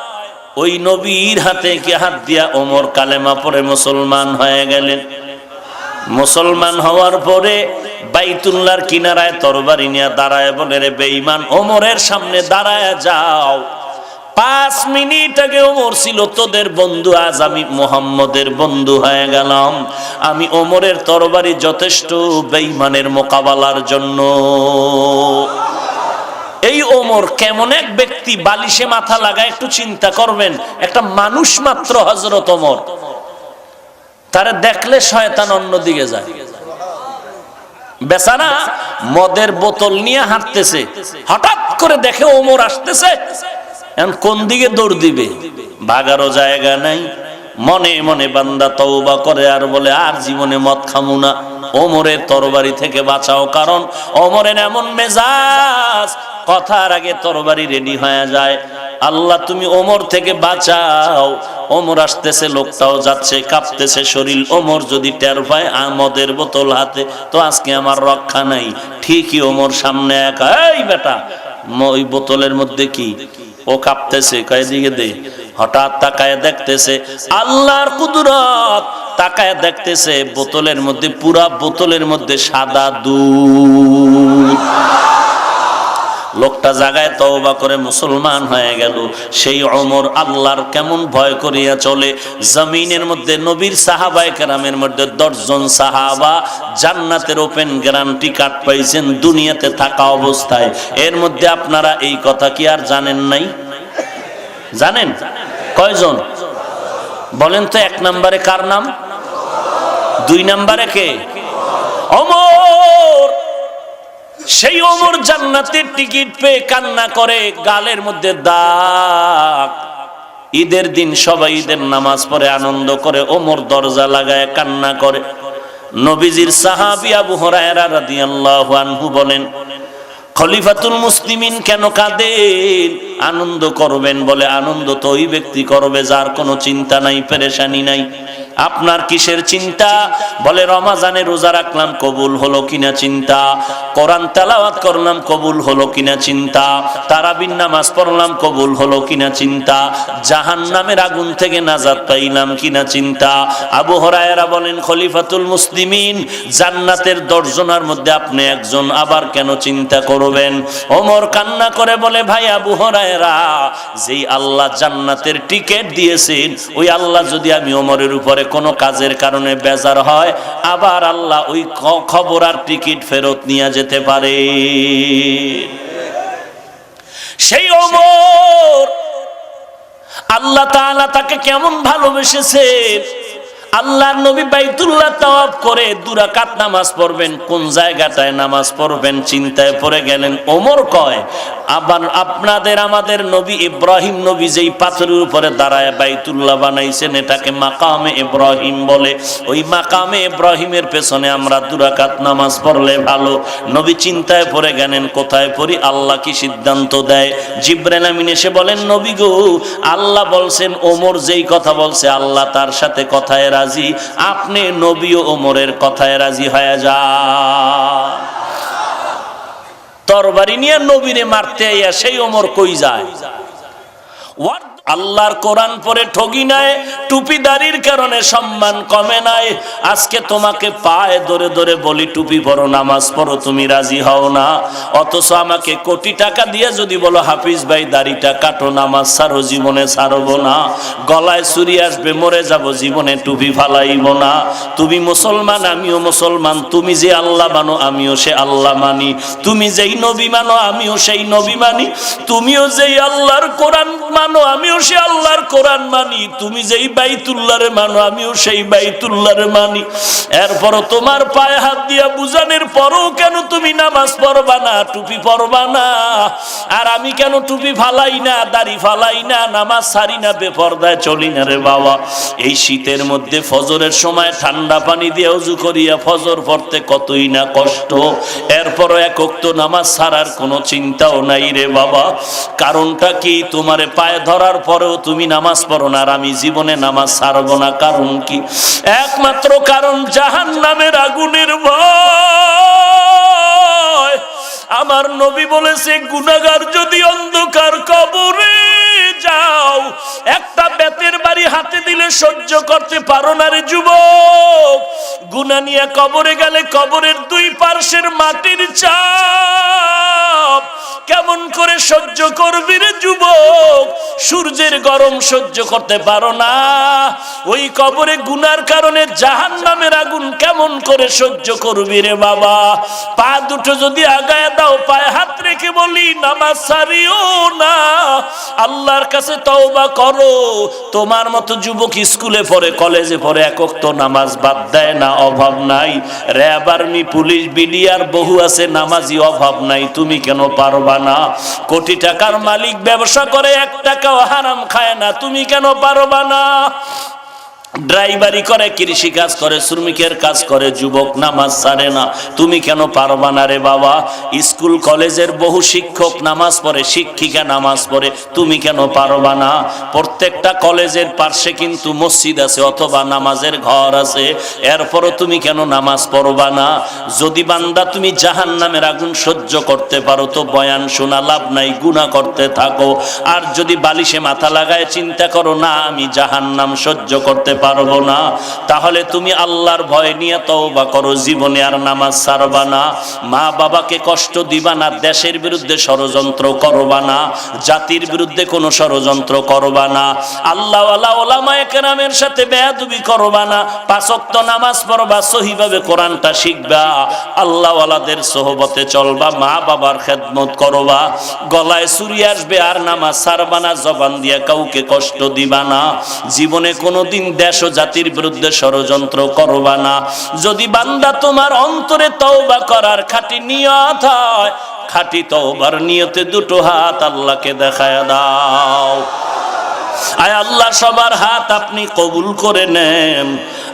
ওই নবীর হাতে কি হাত দিয়া ওমর কালেমা পড়ে মুসলমান হয়ে গেলেন। মুসলমান হওয়ার পরে বাইতুল্লাহর কিনারায় তরবারি নিয়ে দাঁড়ায় বলে, রে বেঈমান, ওমরের সামনে দাঁড়ায় যাও। 5 মিনিট আগে ওমর ছিল তোদের বন্ধু, আজ আমি মুহাম্মদের বন্ধু হয়ে গেলাম। আমি ওমরের তরবারি যথেষ্ট বেঈমানের মোকাবেলার জন্য। এই ওমর কেমন এক ব্যক্তি, বালিশে মাথা লাগায়, একটু চিন্তা করবেন। একটা মানুষ মাত্র হযরত ওমর, তারে দেখলে শয়তান অন্যদিকে যায়। বেচারা মদের বোতল নিয়ে হাঁটতেছে, হঠাৎ করে দেখে ওমর আসতেছে, এখন কোন দিকে দৌড় দিবে, ভাগারও জায়গা নাই। মনে মনে বান্দা তওবা করে আর বলে, আর জীবনে মদ খামু না, ওমরের তরবারি থেকে বাঁচাও। কারণ ওমরের এমন মেজাজ, কথার আগে তরবারি রেডি হয়ে যায়। আল্লাহ তুমি ওমর থেকে বাঁচাও। ওমর আসতেছে, লোকটাও যাচ্ছে, কাঁপতেছে শরীর। ওমর যদি টের পায় মদের বোতল হাতে, তো আজকে আমার রক্ষা নাই। ঠিকই ওমর সামনে একা, এই বেটা ওই বোতলের মধ্যে কি? ও কাঁপতেছে, কয় দিকে দে। হঠাৎ তাকায় দেখতেছে আল্লাহর কুদরত, তাকায় দেখতেছে বোতলের মধ্যে, পুরা বোতলের মধ্যে সাদা দুধ। লোকটা জাগায় তওবা করে মুসলমান হয়ে গেল। সেই ওমর আল্লাহর কেমন ভয় করিয়া চলে। জমিনের মধ্যে নবীর সাহাবায়ে কেরামের মধ্যে 10 জন সাহাবা জান্নাতের ওপেন গ্যারান্টি কার্ড পাইছেন দুনিয়াতে থাকা অবস্থায়। এর মধ্যে আপনারা এই কথা কি আর জানেন নাই? জানেন কয়জন? বলেন তো এক নম্বরে কার নাম? দুই নম্বরে কে? ওমর। সেই ওমর জান্নাতের টিকিট পেয়ে কান্না করে, গালের মধ্যে দাগ। ঈদের দিন সবাই ঈদের নামাজ পড়ে আনন্দ করে, ওমর দরজা লাগায় কান্না করে। নবীজির সাহাবী আবু হুরায়রা রাদিয়াল্লাহু আনহু বলেন, খলিফাতুল মুসলিমিন কেন কাঁদেন? আনন্দ করবেন। বলে, আনন্দ তো ওই ব্যক্তি করবে যার কোনো চিন্তা নাই, পেরেশানি নাই। আপনার কিসের চিন্তা? বলে, রমাজানে রোজা রাখলাম, কবুল হলো কিনা চিন্তা। কোরআন তেলাওয়াত করলাম, কবুল হলো কিনা চিন্তা। তারাবির নামাজ পড়লাম, কবুল হলো কিনা চিন্তা। জাহান্নামের আগুন থেকে নাজাত পাইলাম কিনা চিন্তা। আবু হুরায়রা বলেন, খলিফাতুল মুসলিমিন, জান্নাতের 10 জনের মধ্যে আপনি একজন, আবার কেন চিন্তা করবেন? ওমর কান্না করে বলে, ভাই আবু হুরায়রা, যেই আল্লাহ জান্নাতের টিকিট দিয়েছেন, ওই আল্লাহ যদি আমি ওমরের উপরে কোনো কাজের কারণে বেজার হয়, আবার আল্লাহ ওই খবর আর টিকিট ফেরত নিয়ে যেতে পারে। সেই ওমর, আল্লাহ তাআলা তাকে কেমন ভালোবেসেছেন। আল্লাহর নবী বাইতুল্লাহ তাওয়াফ করে 2 রাকাত নামাজ পড়বেন, কোন জায়গাটায় নামাজ পড়বেন চিন্তায় পড়ে গেলেন। ওমর কয়, আবার আপনাদের আমাদের নবী ইব্রাহিম নবী যেই পাথরের উপরে দাঁড়ায় বাইতুল্লাহ বানাইছেন, এটাকে মাকামে ইব্রাহিম বলে। ওই মাকামে ইব্রাহিমের পেছনে আমরা 2 রাকাত নামাজ পড়লে ভালো। নবী চিন্তায় পড়ে গেলেন, কোথায় পড়ি? আল্লাহ কি সিদ্ধান্ত দেয়? জিবরাইল আমিন এসে বলেন, নবী গো, আল্লাহ বলছেন ওমর যেই কথা বলছে, আল্লাহ তার সাথে কথায় রাজি। আপনি নবী ও ওমরের কথায় রাজি হয়ে যান। তরবারি নিয়ে নবীরে মারতে আইয়া সেই ওমর কই যায়? আল্লাহর কোরআন পড়ে ঠগি নাই, টুপিদারির কারণে সম্মান কমে নাই। আজকে তোমাকে পায়ে ধরে ধরে বলি, টুপি পরো, নামাজ পড়ো, তুমি রাজি হও না। অথচ আমাকে কোটি টাকা দিয়ে যদি বলো, হাফিজ ভাই দাড়িটা কাটো, নামাজ ছাড়ো, জীবনে ছাড়বো না। গলায় ছুরি আসবে, মরে যাব, জীবনে টুপি ফালাইব না। তুমি মুসলমান, আমিও মুসলমান। তুমি যে আল্লাহ মানো, আমিও সে আল্লাহ মানি। তুমি যেই নবী মানো, আমিও সেই নবী মানি। তুমিও যেই আল্লাহর কোরআন মানো, আমিও সে আল্লাহর কোরআন মানি। তুমি যেই বাইতুল্লাহরে মানো, আমিও সেই বাইতুল্লাহরে মানি। এরপরও তোমার পায়ে হাত দিয়া বুঝানোর পরও কেন তুমি নামাজ পড়বা না, টুপি পরবা না? আর আমি কেন টুপি ফালাই না, দাড়ি ফালাই না, নামাজ ছাড়ি না, বেপরদায় চলি না রে বাবা? এই শীতের মধ্যে ফজরের সময় ঠান্ডা পানি দিয়ে ওযু করিয়া ফজর পড়তে কতই না কষ্ট। এরপরও এক ওয়াক্ত নামাজ ছাড়ার কোনো চিন্তাও নাই রে বাবা। কারণটা কি? তোমারে পায়ে ধরার পরেও তুমি নামাজ পড়ো না, আর আমি জীবনে নামাজ ছাড়বো না। কারণ কি? একমাত্র কারণ জাহান্নামের আগুনের ভয়। আমার নবী বলেছে, গুনাহগার যদি অন্ধকার কবরে যাও, একটা বেতের বাড়ি হাতে দিলে সহ্য করতে পারো না রে যুবক। গুনাহ নিয়ে কবরে গেলে কবরের 2 পার্শ্বের মাটির চাপ কেমন করে সহ্য করবি রে যুবক? সূর্যের গরম সহ্য করতে পারো না, ওই কবরে গুনার কারণে জাহান্নামের আগুন কেমন করে সহ্য করবি রে বাবা? পা দুটো যদি আগায় দাও, পায়ে হাত রেখে বলি, নামাজ ছাড়িও না, আল্লাহর কাছে তওবা করো। তোমার মতো যুবক স্কুলে পড়ে, কলেজে পড়ে, এক ওয়াক্ত নামাজ বাদ দেয় না, অভাব নাই। র‍্যাব, আর্মি, পুলিশ, বিডিআর বহু আছে, নামাজি অভাব নাই। তুমি কেন পারবা না? কোটি টাকার মালিক ব্যবসা করে, 1 টাকাও হারাম খায় না, তুমি কেন পারবা না? ড্রাইভারি করে, কৃষি কাজ করে, শ্রমিকের কাজ করে, যুবক নামাজ ছাড়ে না, তুমি কেন পারবা না রে বাবা? স্কুল কলেজের বহু শিক্ষক নামাজ পড়ে, শিক্ষিকা নামাজ পড়ে, তুমি কেন পারবা না? প্রত্যেকটা কলেজের পাশে কিন্তু মসজিদ আছে অথবা নামাজের ঘর আছে, এরপরও তুমি কেন নামাজ পড়বা না? যদি বান্দা তুমি জাহান্নামের আগুন সহ্য করতে পারো, তো বয়ান শোনা লাভ নাই, গুনাহ করতে থাকো। আর যদি বালিশে মাথা লাগায় চিন্তা করো, না আমি জাহান্নাম সহ্য করতে পারবো না। তাহলে তুমি আল্লাহর ভয় নিয়ে তওবা করো, জীবনে আর নামাজ ছাড়বা না, মা বাবাকে কষ্ট দিবা না, দেশের বিরুদ্ধে ষড়যন্ত্র করবা না, জাতির বিরুদ্ধে কোনো ষড়যন্ত্র করবা না, আল্লাহওয়ালা ওলামায়ে কেরামের সাথে বেয়াদবি করবা না, 5 ওয়াক্ত নামাজ পড়বা, সহিভাবে কোরআনটা শিখবা, আল্লাহওয়ালাদের সোহবতে চলবা, মা বাবার খেদমত করবা, গলায় চুরি আসবে আর নামাজ ছাড়বা না, জবান দিয়ে কাউকে কষ্ট দিবা না, জীবনে কোনোদিন দেশ ও জাতির বিরুদ্ধে ষড়যন্ত্র করবা না। যদি বান্দা তোমার অন্তরে তওবা করার খাঁটি নিয়ত হয়, খাঁটি তওবার নিয়তে দুটো হাত আল্লাহকে দেখায় দাও। আয় আল্লাহ, সবার হাত আপনি কবুল করে নেন,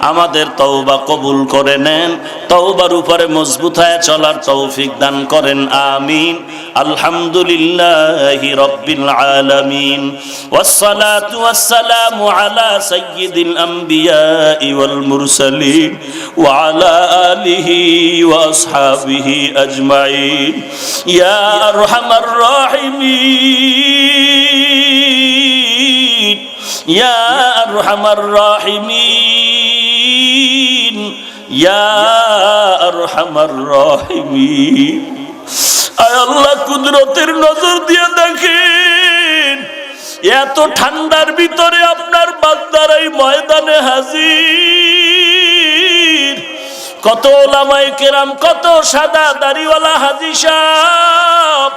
আমাদের তওবা কবুল করে নেন, তওবার উপরে মজবুত হয়ে চলার তৌফিক দান করেন, আমিন। আলহামদুলিল্লাহি রাব্বিল আলামিন, ওয়াসসালাতু ওয়াসসালামু আলা সাইয়্যিদিল আমবিয়াই ওয়াল মুরসালিন ওয়া আলা আলিহি ওয়া আসহাবিহি আজমাইন, ইয়া আরহামার রাহিমিন, ইয়া আরহামার রাহিমিন, ইয়া আরহামার রাহিমিন। আয় আল্লাহ, কুদরতের নজর দিয়ে দেখেন, এত ঠান্ডার ভিতরে আপনার বান্দারা এই ময়দানে হাজির, কত ওলামায়ে কেরাম, কত সাদা দাড়িওয়ালা হাজী সাহেব,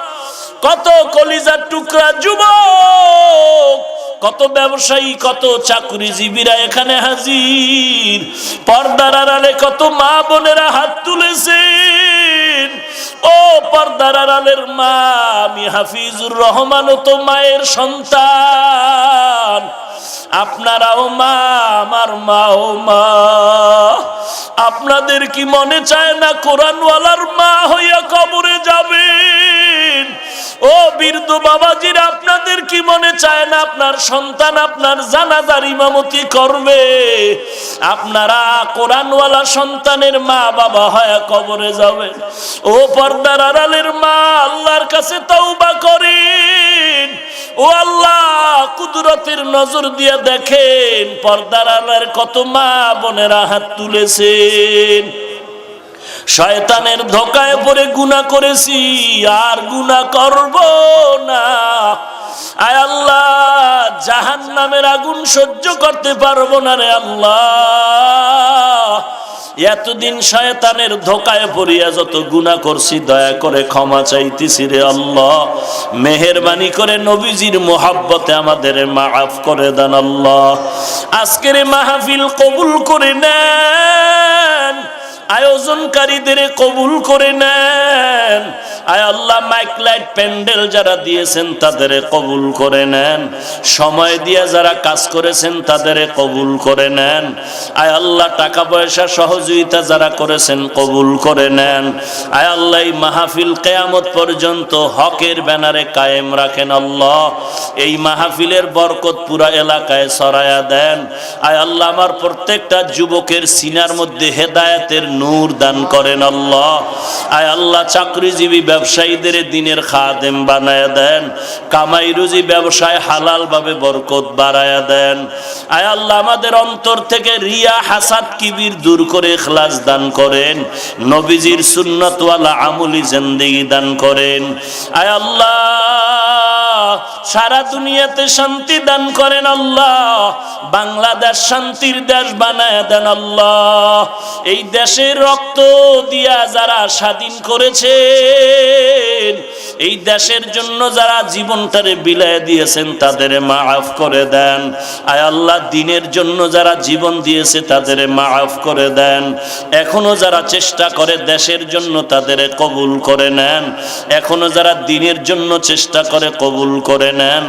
কত কলিজার টুকরা যুবক, কত ব্যবসায়ী, কত চাকরিজীবীরা এখানে হাজির, পর্দার আড়ালে কত মা বোনেরা হাত তুলেছেন। ও পর্দার আড়ালের মা, আমি হাফিজুর রহমান, ও তো মায়ের সন্তান, আপনারাও মা, আমার মাও মা, আপনাদের কি মনে চায় না কোরআনওয়ালার মা হইয়া কবরে যাবেন? ও বীরদ বাবাজিরা, আপনাদের কি মনে চায় না আপনার সন্তান আপনার জানাজার ইমামতি করবে? আপনারা কোরআনওয়ালা সন্তানের মা বাবা হয়ে কবরে যাবেন। ও পর্দার আড়ালের মা, আল্লাহর কাছে তওবা করেন। ও আল্লাহ, কুদরতের নজর দিয়ে দেখেন, পর্দার আড়ালের কত মা বোনেরা হাত তুলেছেন। শয়তানের ধোকায় পড়ে গুনাহ করেছি, আর গুনাহ করব না। আয় আল্লাহ, জাহান্নামের আগুন সহ্য করতে পারবো না রে আল্লাহ। এতদিন শয়তানের ধোকায় পড়িয়া যত গুনাহ করছি, দয়া করে ক্ষমা চাইতেছি রে আল্লাহ। মেহেরবানি করে নবীজির মোহাব্বতে আমাদের মাফ করে দেন আল্লাহ। আজকের মাহফিল কবুল করে নেন, আয়োজনকারীদের কবুল করে নেন। আয় আল্লাহ, মাইক লাইট প্যান্ডেল যারা দিয়েছেন তাদের কবুল করে নেন, সময় দিয়ে যারা কাজ করেছেন তাদের কবুল করে নেন। আয় আল্লাহ, টাকা পয়সা সহযোগিতা যারা করেছেন কবুল করে নেন। আয় আল্লাহ, এই মাহফিল কিয়ামত পর্যন্ত হকের ব্যানারে কায়েম রাখেন আল্লাহ। এই মাহফিলের বরকত পুরা এলাকায় ছড়ায়া দেন। আয় আল্লাহ, আমার প্রত্যেকটা যুবকের সিনার মধ্যে হেদায়েতের নূর দান করেন আল্লাহ। আয় আল্লাহ, চাকরিজীবী ব্যবসায়ীদের দিনের খাদেম বানায়া দেন, কামাই রুজি ব্যবসায় হালাল ভাবে বরকত বাড়ায়া দেন। আয় আল্লাহ, আমাদের অন্তর থেকে রিয়া হাসাদ কিবির দূর করে ইখলাস দান করেন, নবীজির সুন্নাতওয়ালা আমলি জিন্দেগি দান করেন। আয় আল্লাহ, সারা দুনিয়াতে শান্তি দান করেন আল্লাহ। বাংলাদেশ শান্তির দেশ বানায় দেন আল্লাহ। এই দেশের রক্ত দিয়া যারা স্বাধীন করেছেন, এই দেশের জন্য যারা জীবনটারে বিলায় দিয়েছেন তাদের মাফ করে দেন। আয় আল্লাহ, দিনের জন্য যারা জীবন দিয়েছে তাদের মাফ করে দেন। এখনো যারা চেষ্টা করে দেশের জন্য তাদের কবুল করে নেন। এখনো যারা দিনের জন্য চেষ্টা করে কবুল করে নেন।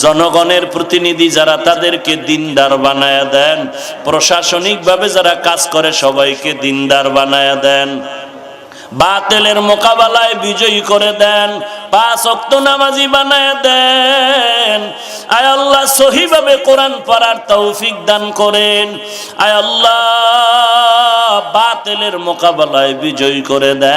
জনগণের প্রতিনিধি যারা তাদেরকে দিনদার বানায়া দেন। প্রশাসনিকভাবে যারা কাজ করে সবাইকে দিনদার বানায়া দেন। বাতিলের মোকাবেলায় বিজয়ী করে দেন। 5 ওয়াক্ত নামাজি বানায় দেন। আয় আল্লাহ, সহিভাবে কোরআন পড়ার তৌফিক দান করেন। আয় আল্লাহ, বাতিলের মোকাবেলায় বিজয়ী করে দেন।